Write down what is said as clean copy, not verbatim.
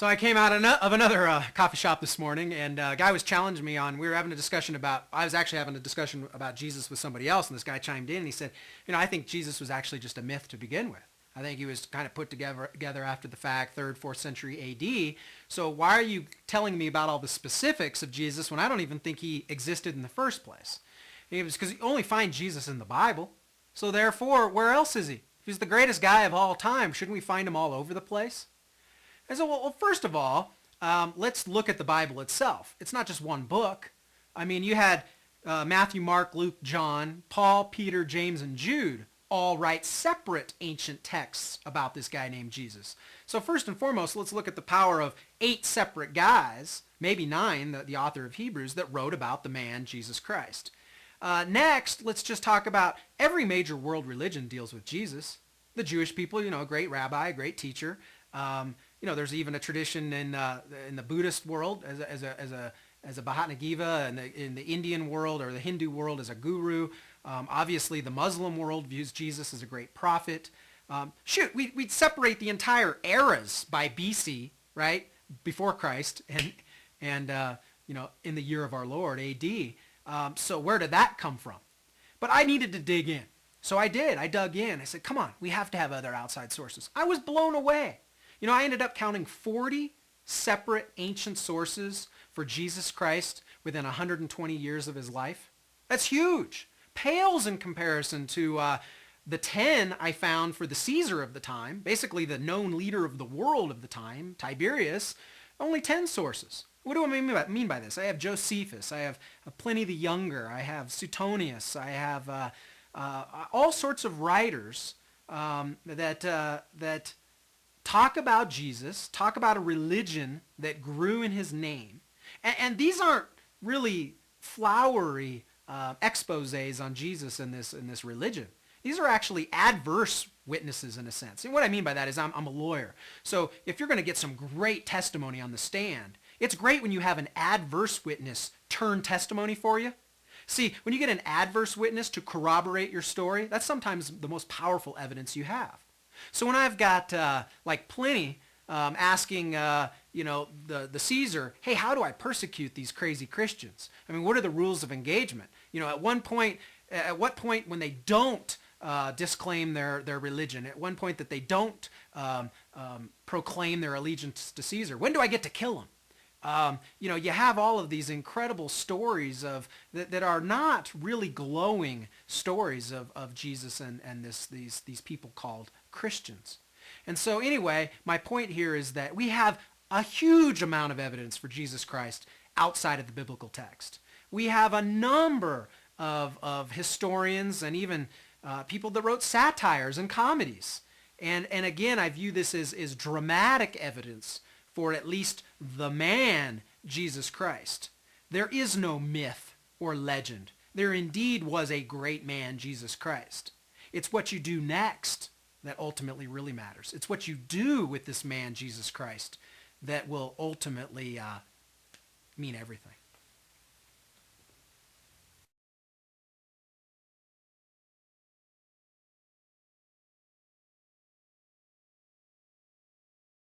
So I came out of another coffee shop this morning, and a guy was challenging me on, we were having a discussion about, I was actually having a discussion about Jesus with somebody else, and this guy chimed in, and he said, I think Jesus was actually just a myth to begin with. I think he was kind of put together after the fact, 3rd, 4th century A.D., so why are you telling me about all the specifics of Jesus when I don't even think he existed in the first place? It was because you only find Jesus in the Bible, so therefore, where else is he? If he's the greatest guy of all time, shouldn't we find him all over the place? And so, well, first of all, let's look at the Bible itself. It's not just one book. I mean, you had Matthew, Mark, Luke, John, Paul, Peter, James, and Jude all write separate ancient texts about this guy named Jesus. So first and foremost, let's look at the power of 8 separate guys, maybe 9, the author of Hebrews, that wrote about the man Jesus Christ. Next, let's just talk about every major world religion deals with Jesus. The Jewish people, a great rabbi, a great teacher. There's even a tradition in the Buddhist world as a Bhatna Giva, and in the Indian world or the Hindu world as a guru. Obviously, the Muslim world views Jesus as a great prophet. We'd separate the entire eras by BC, right, before Christ, and in the year of our Lord, A.D. So where did that come from? But I needed to dig in. So I did. I dug in. I said, come on, we have to have other outside sources. I was blown away. I ended up counting 40 separate ancient sources for Jesus Christ within 120 years of his life. That's huge. Pales in comparison to the 10 I found for the Caesar of the time, basically the known leader of the world of the time, Tiberius, only 10 sources. What do I mean by this? I have Josephus, I have Pliny the Younger, I have Suetonius, I have all sorts of writers that talk about Jesus, talk about a religion that grew in his name. And these aren't really flowery exposés on Jesus in this religion. These are actually adverse witnesses in a sense. And what I mean by that is I'm a lawyer. So if you're going to get some great testimony on the stand, it's great when you have an adverse witness turn testimony for you. See, when you get an adverse witness to corroborate your story, that's sometimes the most powerful evidence you have. So when I've got, like Pliny asking, the Caesar, hey, how do I persecute these crazy Christians? I mean, what are the rules of engagement? At what point when they don't disclaim their religion, at one point that they don't proclaim their allegiance to Caesar, when do I get to kill them? You have all of these incredible stories that are not really glowing stories of Jesus and these people called Christians. And so anyway, my point here is that we have a huge amount of evidence for Jesus Christ outside of the biblical text. We have a number of historians and even people that wrote satires and comedies. And again, I view this as dramatic evidence for at least the man, Jesus Christ. There is no myth or legend. There indeed was a great man, Jesus Christ. It's what you do next that ultimately really matters. It's what you do with this man, Jesus Christ, that will ultimately mean everything.